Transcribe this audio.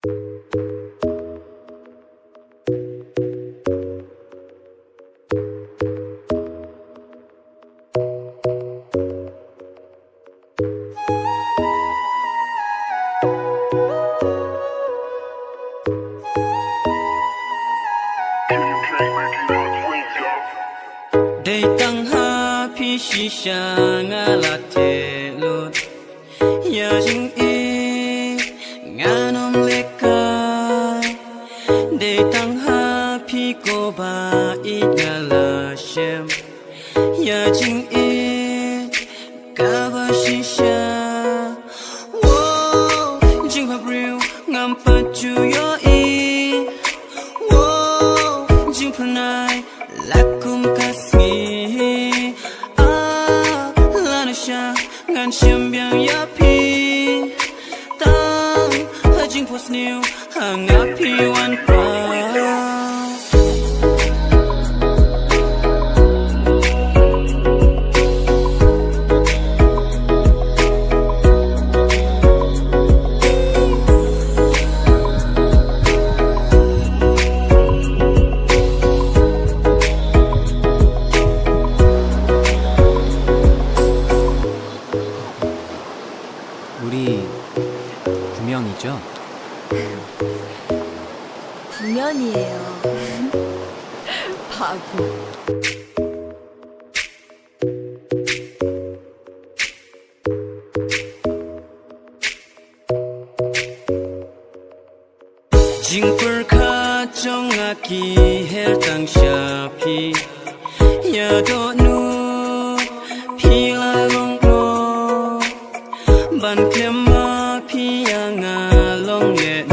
Day tang ha pi shi sha nga la te lut ya jing e nga nom le kai Day tang ha pi ko ba I nga la shem ya jing e ka ba shi sha wo jing ha briu ngam pa chu yo e wo jing pranai la kum ka ngan xiêm biang ya pi tang ha jing pos new hang up pi one pa 우리 9명이죠? 9년이에요. 바보. Jingper kha chong a ki her tang sha pi ya do nu pi la long lo ban kem ma pi ya nga long ye